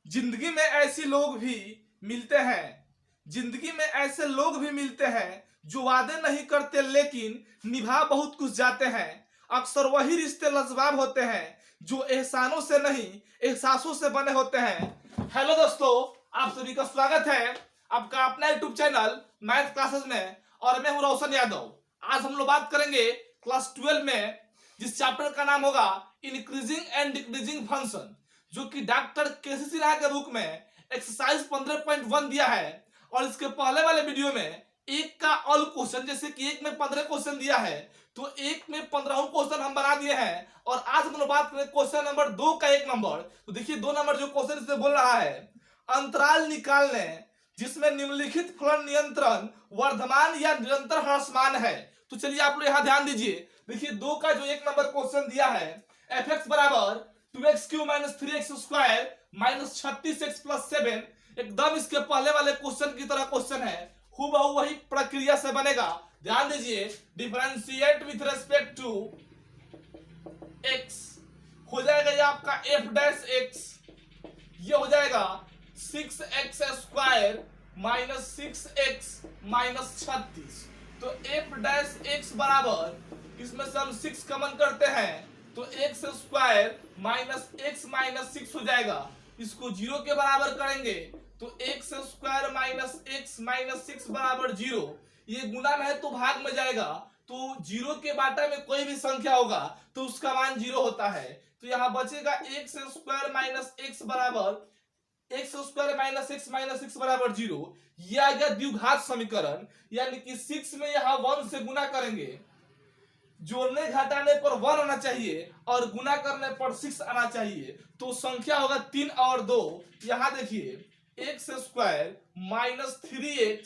जिंदगी में ऐसे लोग भी मिलते हैं जिंदगी में ऐसे लोग भी मिलते हैं जो वादे नहीं करते लेकिन निभा बहुत कुछ जाते हैं। अक्सर वही रिश्ते लाजवाब होते हैं जो एहसानों से नहीं एहसासों से बने होते हैं। हेलो दोस्तों, आप सभी का स्वागत है आपका अपना यूट्यूब चैनल मैथ क्लासेस में और मैं हूं रोशन यादव। आज हम लोग बात करेंगे क्लास 12 में जिस चैप्टर का नाम होगा इंक्रीजिंग एंड डिक्रीजिंग फंक्शन, जो कि डॉक्टर केसीसी राय के बुक में एक्सरसाइज 15.1 दिया है। और इसके पहले वाले वीडियो में एक का ऑल क्वेश्चन, जैसे कि एक में 15 क्वेश्चन दिया है तो एक में 15 क्वेश्चन हम बना दिए हैं। और आज हम लोग बात करें क्वेश्चन नंबर 2 का 1 नंबर। तो देखिए 2 नंबर जो क्वेश्चन इसमें बोल रहा है, अंतराल निकालने जिसमें निम्नलिखित फलन नियंत्रण वर्धमान या निरंतर ह्रासमान है। तो चलिए आप लोग यहाँ ध्यान दीजिए। देखिए 2 का जो 1 नंबर क्वेश्चन दिया है, एफ एक्स बराबर 2x³ - 3x² - 36x + 7, एकदम इसके पहले वाले क्वेश्चन की तरह क्वेश्चन है, हूबहू वही प्रक्रिया से बनेगा। ध्यान दीजिए, differentiate with respect to x हो जाएगा ये आपका f' ये हो जाएगा 6x² - 6x - 36। तो f' बराबर इसमें से हम 6 कॉमन करते हैं तो x² - x - 6 हो जाएगा। इसको 0 के बराबर करेंगे तो x² - x - 6 बराबर 0। ये गुना में है तो भाग में जाएगा, तो 0 के बाटा में कोई भी संख्या होगा तो उसका मान 0 होता है। तो यहाँ बचेगा x² - x बराबर x² - x - 6 बराबर 0। यह आ गया द्विघात समीकरण, यानी कि 6 में यहाँ 1 से गुना करेंगे, जोड़ने घटाने पर 1 आना चाहिए और गुना करने पर 6 आना चाहिए। तो संख्या होगा 3 और 2। यहां देखिए x² - 3x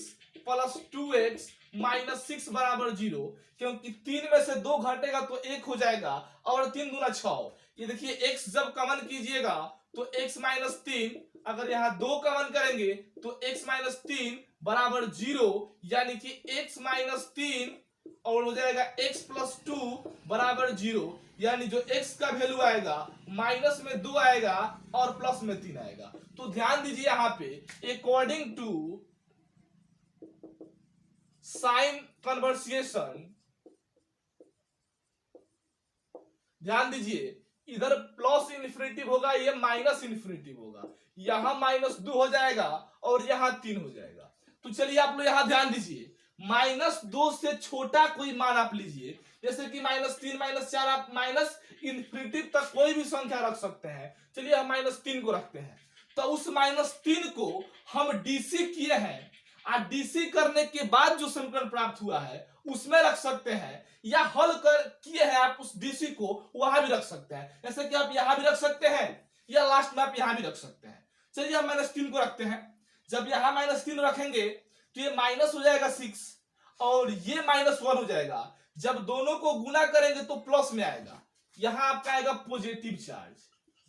+ 2x - 6 बराबर 0, क्योंकि 3 में से 2 घटेगा तो 1 हो जाएगा और 3 दूना 6। ये देखिए x जब कॉमन कीजिएगा तो x - 3, अगर यहाँ 2 कॉमन करेंगे तो x - 3 बराबर 0, यानी कि x - 3 और हो जाएगा x + 2 बराबर 0, यानी जो x का वैल्यू आएगा माइनस में 2 आएगा और प्लस में 3 आएगा। तो ध्यान दीजिए यहाँ पे अकॉर्डिंग टू साइन कन्वर्सेशन, ध्यान दीजिए इधर प्लस इन्फिनिटिव होगा, ये माइनस इन्फिनिटिव होगा, यहां -2 हो जाएगा और यहां 3 हो जाएगा। तो चलिए आप लोग यहां ध्यान दीजिए, -2 से छोटा कोई मान आप लीजिए, जैसे कि -3 -4, आप माइनस इन्फिनिटिव तक कोई भी संख्या रख सकते हैं। चलिए हम -3 को रखते हैं, तो उस -3 को हम डीसी किए हैं, और डीसी करने के बाद जो समीकरण प्राप्त हुआ है उसमें रख सकते हैं, या हल कर किए हैं आप उस डीसी को वहां भी रख सकते हैं। जैसे कि आप यहां भी रख सकते हैं या लास्ट में आप यहां भी रख सकते हैं। चलिए हम -3 को रखते हैं। जब यहां -3 रखेंगे तो ये माइनस हो जाएगा 6 और ये -1 हो जाएगा। जब दोनों को गुना करेंगे तो प्लस में आएगा, यहां आपका आएगा पॉजिटिव चार्ज।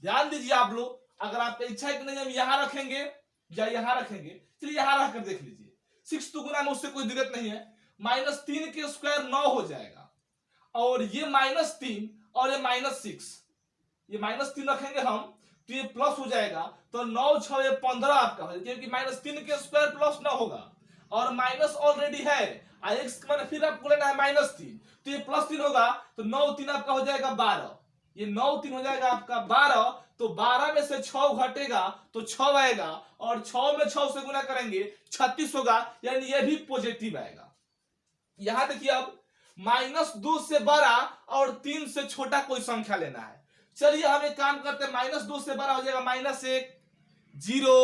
ध्यान दीजिए आप लोग, अगर आपका इच्छा है कि नहीं हम यहां रखेंगे या यहां रखेंगे, चलिए यहां रखकर देख लीजिए। 6 तो गुना में उससे कोई दिक्कत नहीं है, -3 के स्क्वायर 9 हो जाएगा और ये -3 और ये -6, ये -3 रखेंगे हम तो ये प्लस हो जाएगा, तो 9 6 ये 15 आपका हो जाएगा, क्योंकि -3 के स्क्वायर प्लस 9 होगा और माइनस ऑलरेडी है, x मैंने फिर आपको लेना है -3, तो ये +3 होगा, तो 9 3 आपका हो जाएगा 12, ये 9 3 हो जाएगा आपका 12। तो 12 में से 6 घटेगा तो 6 आएगा और 6 में 6 से गुना करेंगे 36 होगा, यानी ये भी पॉजिटिव आएगा। यहां देखिए अब -2 से बड़ा और 3 से छोटा कोई संख्या लेना है। चलिए हम एक काम करते हैं, -2 से बड़ा हो जाएगा -1 0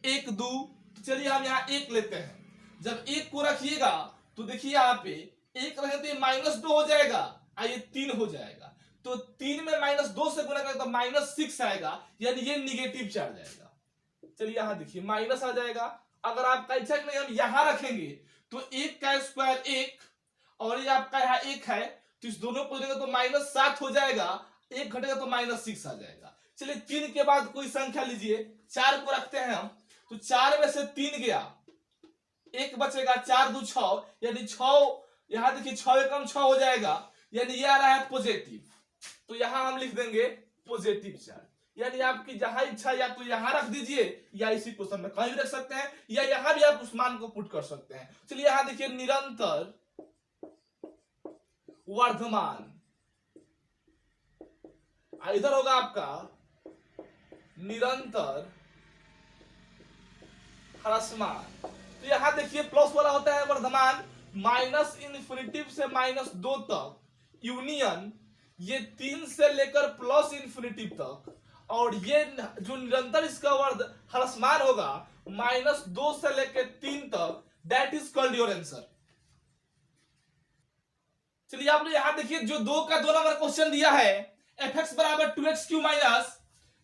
1 2, तो चलिए हम यहाँ 1 लेते हैं। जब 1 को रखिएगा तो देखिए यहाँ पे 1 रहे तो ये -2 हो जाएगा और ये 3 हो जाएगा, तो 3 में -2 से गुना करें तो -6 आएगा, यानी ये निगेटिव चार्ज आएगा। चलिए यहाँ देखिए माइनस आ जाएगा। अगर आपका इच्छा है कि नहीं हम यहां रखेंगे तो 1 का स्क्वायर 1 और ये आपका यहाँ 1 है, तो इस दोनों को देगा तो -7 हो जाएगा, 1 घटेगा तो -6 आ जाएगा। चलिए 3 के बाद कोई संख्या लीजिए, 4 को रखते हैं हम, तो 4 में से 3 गया, 1 बचेगा, 4 2 6, यानी 6, यहां देखिए 6 कम 6 हो जाएगा, यानी ये आ रहा है पॉजिटिव। तो यहां हम लिख देंगे पॉजिटिव चार्ज, यानी आपकी जहां इच्छा, या तो यहां रख दीजिए या इसी क्वेश्चन में कहीं भी रख सकते हैं, या यहां भी आप उस मान को पुट कर सकते हैं। चलिए यहां देखिए निरंतर वर्धमान, इधर होगा आपका निरंतर ह्रासमान। तो यहां देखिए प्लस वाला होता है वर्धमान, माइनस इन्फिनिटी से -2 तक, यूनियन ये 3 से लेकर प्लस इन्फिनिटी तक, और ये जो निरंतर इसका वर्ध ह्रासमान होगा -2 से लेकर 3 तक, that is called your answer. चलिए आप लोग यहां देखिए जो 2 का 2 नंबर क्वेश्चन दिया है, एफ एक्स बराबर 2x³ minus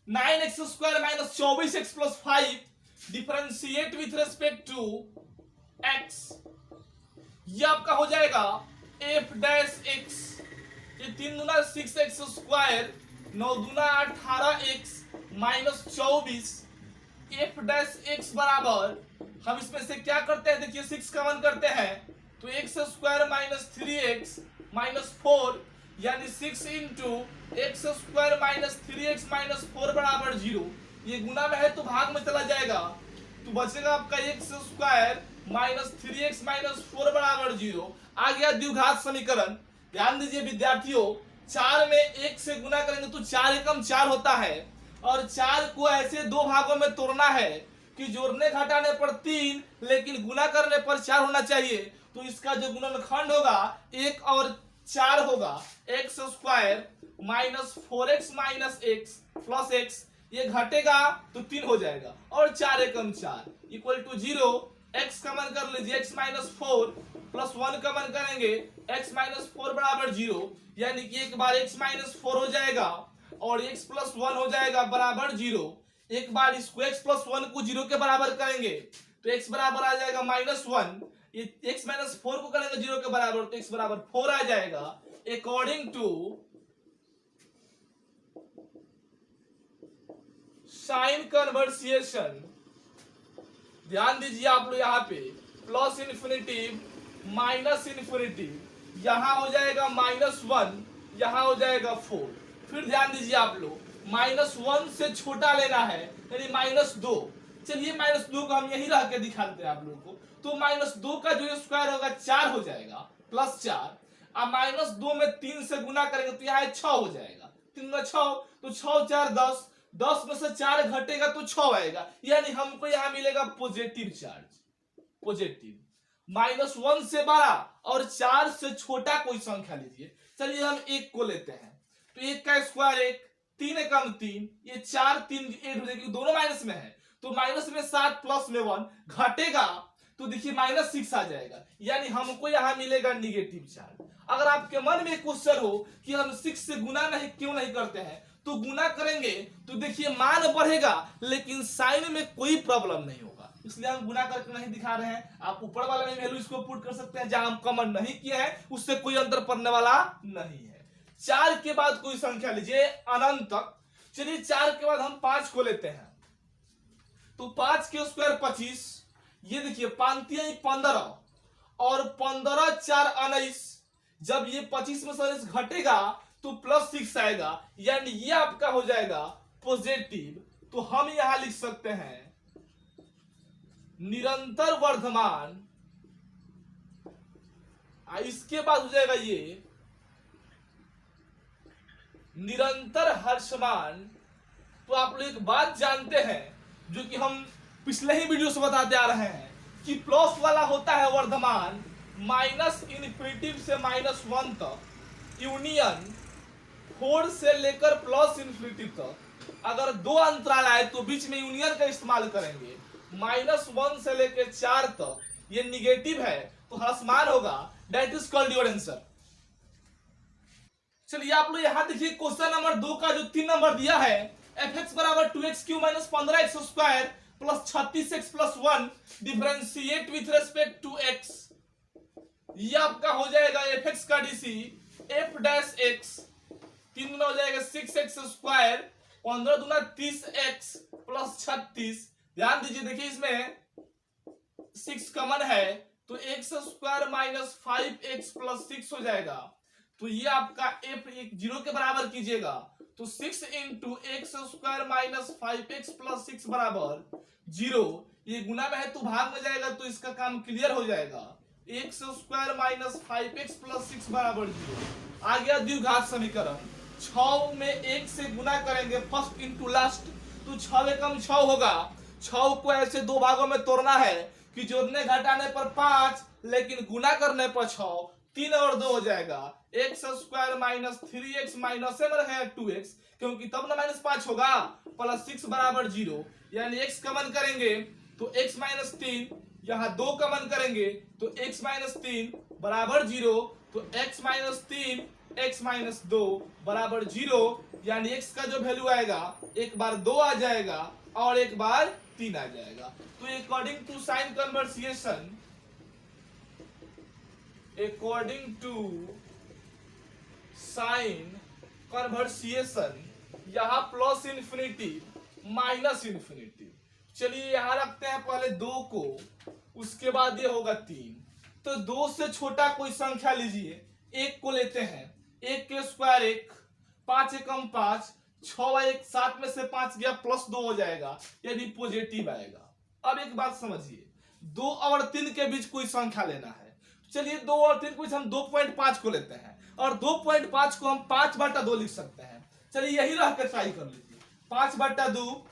9x² minus 24x plus 5 differentiate with respect to x, ये आपका हो जाएगा f डैश x, ये 3 दूना 6x², 9 दूना 18x minus 24, f dash x बराबर, हम इसमें से क्या करते हैं देखिए 6 कॉमन करते हैं तो x² माइनस 3x माइनस 4, यानी 6 into x² minus 3x minus 4 बराबर 0। ये गुना में है तो भाग में चला जाएगा, तो बचेगा आपका x² माइनस 3x माइनस 4 बराबर 0। आ गया द्विघात समीकरण। ध्यान दीजिए विद्यार्थियों, 4 में 1 से गुना करेंगे तो 4 एकम 4 होता है, और 4 को ऐसे 2 भागों में तोड़ना है कि जोड़ने घटाने पर 3 लेकिन गुना करने पर 4 होना चाहिए। तो इसका जो गुणनखंड होगा 1 और 4 होगा, x² minus 4x minus x plus x, ये घटेगा तो 3 हो जाएगा, और 4 एकम 4 इक्वल टू 0। x कॉमन कर लीजिए, x माइनस 4 प्लस 1 कॉमन करेंगे, x माइनस 4 बराबर 0, यानी कि एक बार x माइनस 4 हो जाएगा और x प्लस 1 हो जाएगा बराबर 0। एक बार इसको x प्लस 1 को 0 के बराबर करेंगे तो x बराबर आ जाएगा -1, ये x माइनस 4 को करेंगे 0 के बराबर तो x बराबर 4 आ जाएगा। अकॉर्डिंग टू साइन कन्वर्सिएशन, ध्यान दीजिए आप लोग यहाँ पे प्लस इन्फिनिटी माइनस इन्फिनिटी, यहां हो जाएगा -1, यहां हो जाएगा 4। फिर ध्यान दीजिए आप लोग, -1 से छोटा लेना है यानी -2। चलिए -2 को हम यही रह के दिखाते हैं आप लोगों को, तो -2 का जो स्क्वायर होगा 4 हो जाएगा प्लस 4, अब -2 में 3 से गुना करेंगे तो यहाँ 6 हो जाएगा, 3 में 6 तो 6 4 10, 10 में से 4 घटेगा तो 6 आएगा, यानी हमको यहाँ मिलेगा पॉजिटिव चार्ज। पॉजिटिव -1 से बड़ा और 4 से छोटा कोई संख्या लीजिए। चलिए हम 1 को लेते हैं, तो 1 का स्क्वायर 1, 3 एकम 3, ये 4 3 8 हो जाएगी, दोनों माइनस में है तो माइनस में 7 प्लस में 1 घटेगा तो देखिए -6 आ जाएगा, यानी हमको यहाँ मिलेगा निगेटिव चार्ज। अगर आपके मन में क्वेश्चन हो कि हम 6 से गुना नहीं क्यों नहीं करते हैं, तो गुना करेंगे तो देखिए मान बढ़ेगा लेकिन साइन में कोई प्रॉब्लम नहीं होगा, इसलिए हम गुना करके नहीं दिखा रहे हैं। आप ऊपर वाले में वैल्यू इसको पुट कर सकते हैं, जहां हम कॉमन नहीं किए हैं उससे कोई अंतर पड़ने वाला नहीं है। 4 के बाद कोई संख्या लीजिए अनंत तक। चलिए 4 के बाद हम 5 को लेते हैं, तो 5 के स्क्वायर 25, ये देखिए 5 15 और 15 4 19, जब ये 25 में से घटेगा तो +6 आएगा, यानी ये आपका हो जाएगा पॉजिटिव। तो हम यहां लिख सकते हैं निरंतर वर्धमान, इसके बाद हो जाएगा ये निरंतर ह्रासमान। तो आप लोग एक बात जानते हैं जो कि हम पिछले ही वीडियो से बताते आ रहे हैं कि प्लस वाला होता है वर्धमान माइनस इन्फिनिटी से -1 तक, यूनियन 4 से लेकर प्लस इन्फिनिटी तक। अगर 2 अंतराल आए तो बीच में यूनियन का इस्तेमाल करेंगे। -1 से लेकर 4 तक ये निगेटिव है तो ह्रासमान होगा, that is called your answer. चलिए आप लोग यहां देखिए क्वेश्चन नंबर 2 का जो 3 नंबर दिया है, fx बराबर 2x³ minus 15x² plus 36x plus 1 differentiate with respect to x, ये आपका हो जाएगा fx का डीसी f डैश x, 3 गुना हो जाएगा 6x², 15 दूना 30x प्लस 36। ध्यान दीजिए देखिए इसमें 6 कॉमन है तो x² माइनस 5x प्लस 6 हो जाएगा, तो ये आपका f 0 के बराबर कीजिएगा तो 6 into x square minus 5x plus 6 बराबर 0। ये गुना में है तो भाग में जाएगा तो इसका काम क्लियर हो जाएगा। X square minus 5x plus 6 बराबर 0 आ गया द्विघात समीकरण। 6 में 1 से गुना करेंगे फर्स्ट इंटू लास्ट, तो 6 एकम 6 होगा। 6 को ऐसे दो भागों में तोड़ना है कि जोड़ने घटाने पर 5 लेकिन गुना करने पर 6, 3 और 2 हो जाएगा। X square minus 3x minus में रहेगा 2x, क्योंकि तब ना माइनस 5 होगा, प्लस 6 बराबर 0। यानी x कमन करेंगे तो x माइनस 3, यहाँ 2 कमन करेंगे तो x माइनस 3 बराबर 0। तो x माइनस 3 x माइनस 2 बराबर 0। यानी x का जो वैल्यू आएगा एक बार 2 आ जाएगा और एक बार 3 आ जाएगा। तो according to sign convention, according to sign convention यहां प्लस इन्फिनिटी माइनस इन्फिनिटी। चलिए यहां रखते हैं पहले 2 को, उसके बाद ये होगा 3। तो 2 से छोटा कोई संख्या लीजिए, 1 को लेते हैं। 1 के स्क्वायर 1, 5 एकम 5, 6 1 7 में से 5 गया प्लस 2 हो जाएगा, यानी पॉजिटिव आएगा। अब एक बात समझिए, 2 और 3 के बीच कोई संख्या लेना है। चलिए 2 और 3 को हम 2.5 को लेते हैं और 2.5 को हम 5/2 लिख सकते हैं। चलिए यही रह कर ट्राई कर लीजिए। 5/2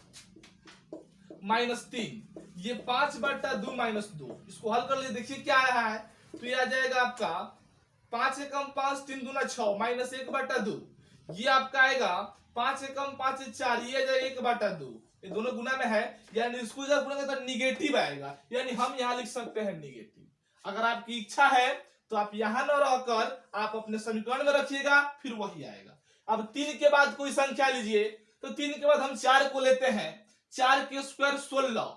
माइनस 3, ये 5/2 माइनस 2, इसको हल कर लीजिए, देखिए क्या आया है। तो ये आ जाएगा आपका 5 एकम 5, 3 दूना 6 माइनस 1/2। ये आपका आएगा 5 एकम 5 4, ये जाएगा 1/2। ये दोनों गुना में है, यानी इसको जब गुना तो निगेटिव आएगा, यानी हम यहाँ लिख सकते हैं निगेटिव। अगर आपकी इच्छा है तो आप यहां न रहकर आप अपने समीकरण में रखिएगा, फिर वही आएगा। अब 3 के बाद कोई संख्या लीजिए, तो 3 के बाद हम 4 को लेते हैं। 4 के स्क्वायर 16,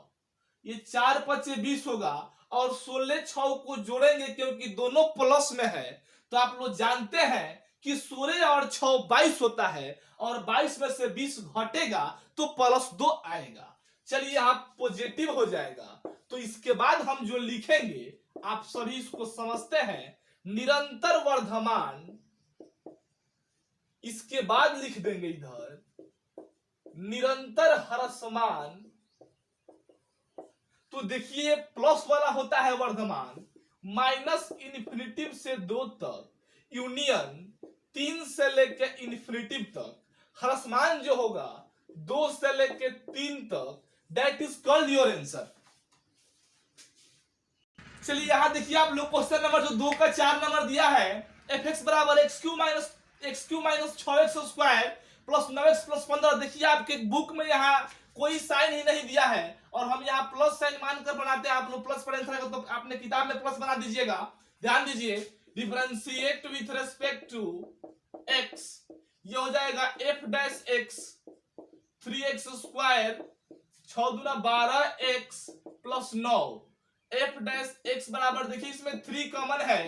ये 4 5 20 होगा और 16 6 को जोड़ेंगे क्योंकि दोनों प्लस में है। तो आप लोग जानते हैं कि 16 और 6 22 होता है और 22 में से 20 घटेगा तो प्लस 2 आएगा। चलिए यहां पॉजिटिव हो जाएगा। तो इसके बाद हम जो लिखेंगे आप सभी इसको समझते हैं, निरंतर वर्धमान। इसके बाद लिख देंगे इधर निरंतर ह्रासमान। तो देखिए प्लस वाला होता है वर्धमान, माइनस इन्फिनिटिव से 2 तक, यूनियन 3 से लेकर इन्फिनिटिव तक, ह्रासमान जो होगा 2 से लेकर 3 तक, that is called your answer. चलिए यहां देखिए आप लोग क्वेश्चन नंबर जो 2 का 4 नंबर दिया है, fx बराबर x³ minus 6x square plus 9x plus 15। देखिए आपके बुक में यहाँ कोई साइन ही नहीं दिया है और हम यहाँ प्लस साइन मानकर बनाते हैं। आप लोग प्लस पर आंसर तो आपने किताब में प्लस बना दीजिएगा। ध्यान दीजिए, differentiate with respect to x, ये हो जाएगा f' 3x स्क्वायर 6 दूना 12x प्लस 9। f' बराबर देखिए इसमें 3 कॉमन है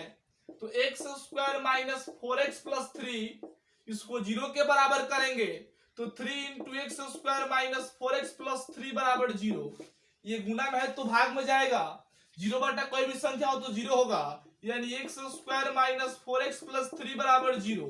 तो x square minus 4x plus 3, इसको 0 के बराबर करेंगे तो 3 into x square minus 4x plus 3 बराबर 0। ये गुना में है तो भाग में जाएगा, 0 बटा कोई भी संख्या हो तो 0 होगा, यानी x square minus 4x plus 3 बराबर 0।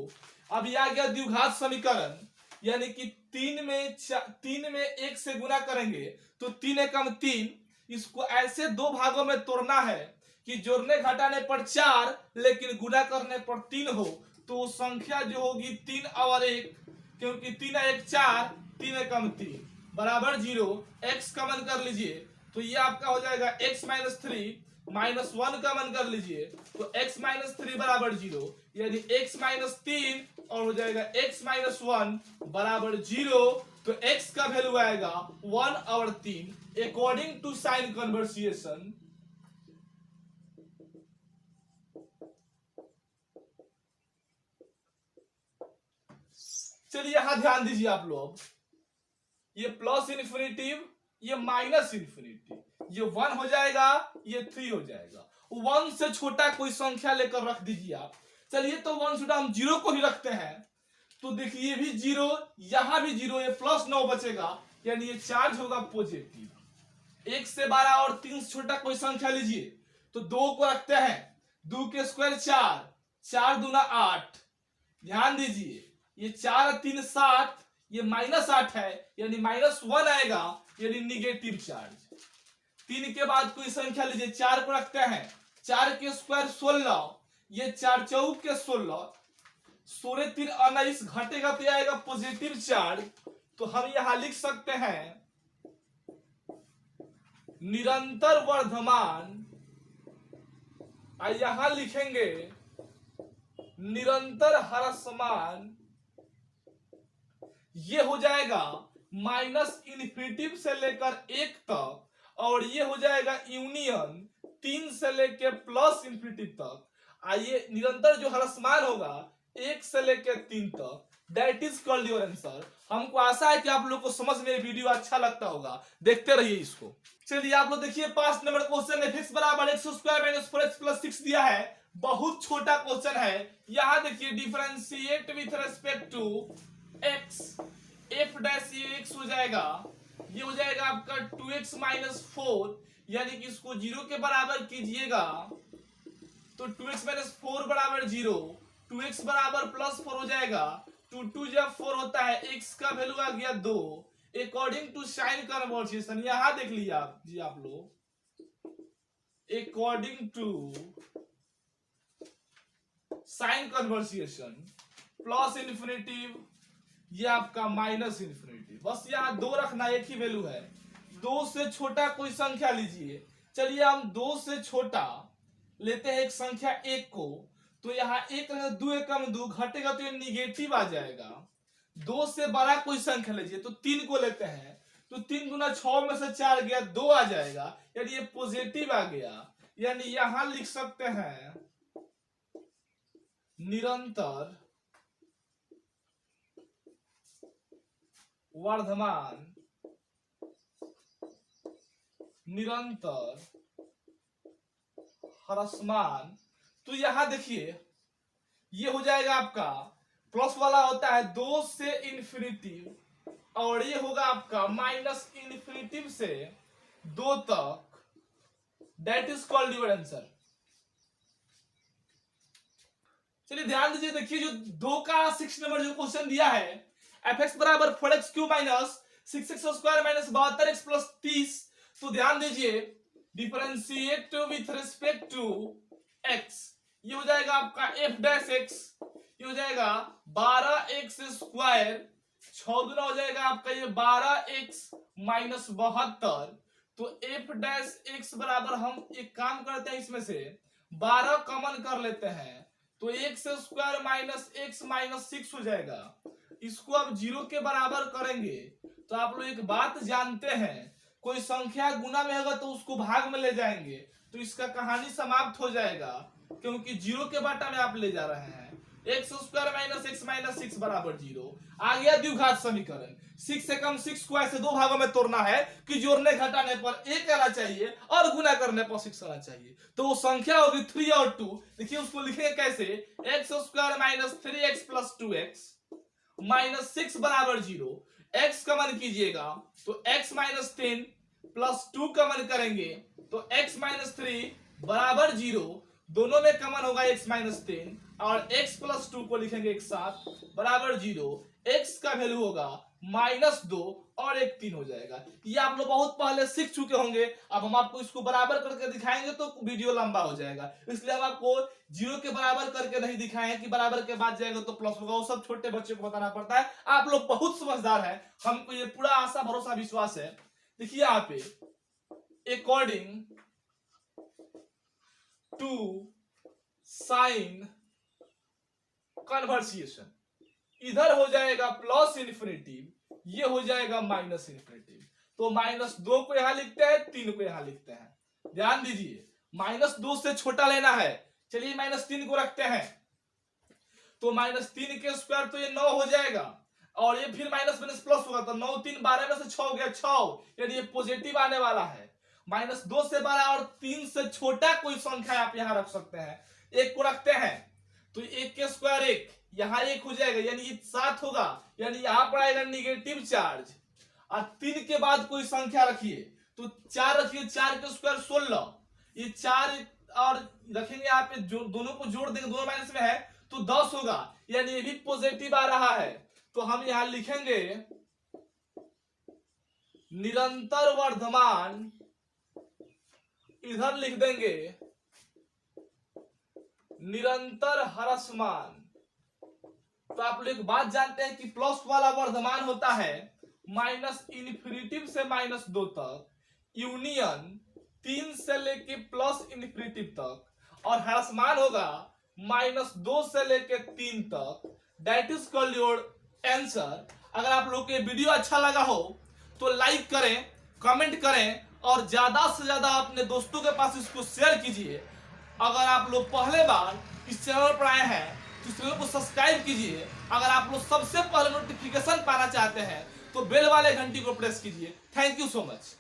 अब ये आ गया द्विघात समीकरण, यानी कि 3 में 1 से गुना करेंगे तो 3 एकम 3। इसको ऐसे दो भागों में तोड़ना है कि जोड़ने घटाने पर 4 लेकिन गुना करने पर 3 हो। तो संख्या जो होगी 3 और 1, क्योंकि 3 1 4, 3 एकम 3 बराबर 0। x कमन कर लीजिए तो ये आपका हो जाएगा x माइनस 3 माइनस 1 कमन कर लीजिए तो x माइनस 3 बराबर 0, यानी x माइनस 3 और हो जाएगा x माइनस 1 बराबर 0। तो x का वैल्यू आएगा 1 और 3 अकॉर्डिंग टू साइन कन्वर्सिएशन। चलिए यहां ध्यान दीजिए आप लोग, ये प्लस इन्फिनिटिव, ये माइनस इन्फिनिटिव, ये 1 हो जाएगा, ये 3 हो जाएगा। 1 से छोटा कोई संख्या लेकर रख दीजिए आप। चलिए तो 1 से हम 0 को ही रखते हैं तो देखिए ये भी 0, यहां भी 0, ये प्लस 9 बचेगा, यानी ये चार्ज होगा पॉजिटिव। 1 से 12 और 3 से छोटा कोई संख्या लीजिए तो 2 को रखते हैं, 2 के स्क्वायर 4, 4 दूना 8। ध्यान दीजिए ये 4×3=7, ये -8 है यानी -1 आएगा, यानी निगेटिव चार्ज। 3 के बाद कोई संख्या लीजिए, 4 को रखते हैं, 4 के स्क्वायर 16, ये 4 चौक के 16, 16 3 19 घटेगा तो आएगा पॉजिटिव चार्ज। तो हम यहां लिख सकते हैं निरंतर वर्धमान, यहां लिखेंगे निरंतर ह्रासमान। ये हो जाएगा -इन्फिनिटी से लेकर 1 तक, और ये हो जाएगा यूनियन 3 से लेकर +इन्फिनिटी तक। आइए निरंतर जो ह्रासमान होगा 1 से लेकर 3 तक, that is called your answer. हमको आशा है कि आप लोग को समझ में वीडियो अच्छा लगता होगा, देखते रहिए इसको। चलिए आप लोग देखिए 5 नंबर क्वेश्चन है, x बराबर x² - 4x + 6 दिया है। बहुत छोटा क्वेश्चन है। यहां देखिए differentiate with respect to x, f' ये x हो जाएगा, ये हो जाएगा आपका 2x - 4, यानी कि इसको 0 के बराबर कीजिएगा तो 2x - 4 बराबर 0, 2x बराबर +4 हो जाएगा। 2 2 जब 4 होता है, x का वैल्यू आ गया 2, अकॉर्डिंग टू साइन कन्वर्सेशन। यहां देख लीजिए आप जी, आप लोग according to sign conversation +infinity, ये आपका -इन्फिनिटी। बस यहाँ 2 रखना, एक ही वैल्यू है। 2 से छोटा कोई संख्या लीजिए। चलिए हम 2 से छोटा लेते हैं एक संख्या 1 को, तो यहाँ 1 2 एकम 2 घटेगा तो ये निगेटिव आ जाएगा। 2 से बड़ा कोई संख्या लीजिए, तो 3 को लेते हैं, तो 3 गुना 6 में से 4 गया, 2 आ जाएगा, यानी ये पॉजिटिव आ गया। यानी यहां लिख सकते हैं निरंतर वर्धमान, निरंतर ह्रासमान। तो यहां देखिए ये हो जाएगा आपका प्लस वाला होता है 2 से इन्फिनिटी, और ये होगा आपका -इन्फिनिटी से 2 तक, that is called your answer. चलिए ध्यान दीजिए, देखिए जो 2 का 6 नंबर जो क्वेश्चन दिया है, fx बराबर 4x³ - 6x² - 72x + 30। तो ध्यान दीजिए differentiate with respect to x, ये हो जाएगा आपका f'(x), ये हो जाएगा 12x², 6 गुना हो जाएगा आपका ये 12x - 72। तो f'(x) बराबर, हम एक काम करते हैं, इसमें से 12 कॉमन कर लेते हैं, तो x² - x - 6 हो जाएगा। इसको अब 0 के बराबर करेंगे तो आप लोग एक बात जानते हैं, कोई संख्या गुना में होगा तो उसको भाग में ले जाएंगे, तो इसका कहानी समाप्त हो जाएगा, क्योंकि 0 के बाटा में आप ले जा रहे हैं। x² - x - 6 बराबर 0 आ गया द्विघात समीकरण। 6 से कम 6 को ऐसे 2 भागों में तोड़ना है कि जोड़ने घटाने पर 1 आना चाहिए और गुना करने पर 6 आना चाहिए। तो वो संख्या होगी 3 और 2। देखिए उसको लिखेंगे कैसे, x² - 3x + 2x - 6 बराबर 0। x का मान कीजिएगा तो x - 10 + 2 का मान करेंगे तो x - 3 बराबर 0। दोनों में कॉमन होगा x - 10, और x + 2 को लिखेंगे एक साथ बराबर 0। x का वैल्यू होगा -2 और 1 3 हो जाएगा। ये आप लोग बहुत पहले सीख चुके होंगे। अब हम आपको इसको बराबर करके दिखाएंगे तो वीडियो लंबा हो जाएगा, इसलिए हम आपको 0 के बराबर करके नहीं दिखाए कि बराबर के बाद जाएगा तो प्लस होगा, वो सब छोटे बच्चे को बताना पड़ता है। आप लोग बहुत समझदार हैं, हमको ये पूरा आशा भरोसा विश्वास है। देखिए यहाँ पे अकॉर्डिंग टू साइन कन्वर्सेशन, इधर हो जाएगा +इन्फिनिटी, ये हो जाएगा -इन्फिनिटी। तो -2 को यहां लिखते हैं, 3 को यहां लिखते हैं। ध्यान दीजिए -2 से छोटा लेना है। चलिए -3 को रखते हैं, तो -3 के स्क्वायर तो ये 9 हो जाएगा, और ये फिर माइनस माइनस प्लस होगा तो 9 3 12 में से 6 हो गया 6, यानी ये पॉजिटिव आने वाला है। -2 से बड़ा और 3 से छोटा कोई संख्या आप यहां रख सकते हैं। 1 को रखते हैं तो 1 के स्क्वायर 1, यहां 1 हो जाएगा यानी ये 7 होगा, यानी यहां पर आएगा निगेटिव चार्ज। और 3 के बाद कोई संख्या रखिए तो 4 रखिए, 4 के स्क्वायर 16, ये 4 और रखेंगे यहाँ पे, जो दोनों को जोड़ देंगे, दोनों माइनस में है तो 10 होगा, यानी ये भी पॉजिटिव आ रहा है। तो हम यहां लिखेंगे निरंतर वर्धमान, इधर लिख देंगे निरंतर ह्रासमान। तो आप लोग एक बात जानते हैं कि प्लस वाला वर्धमान होता है माइनस इन्फिनिटिव से -2 तक, यूनियन 3 से लेके प्लस इन्फिनिटिव तक, और ह्रासमान होगा -2 से लेके 3 तक। That is called your answer. अगर आप लोग के वीडियो अच्छा लगा हो तो लाइक करें, कमेंट करें और ज्यादा से ज्यादा अपने दोस्तों के पास इसको शेयर कीजिए। अगर आप लोग पहले बार इस चैनल पर आए हैं तो इस चैनल को सब्सक्राइब कीजिए। अगर आप लोग सबसे पहले नोटिफिकेशन पाना चाहते हैं तो बेल वाले घंटी को प्रेस कीजिए। Thank you so much.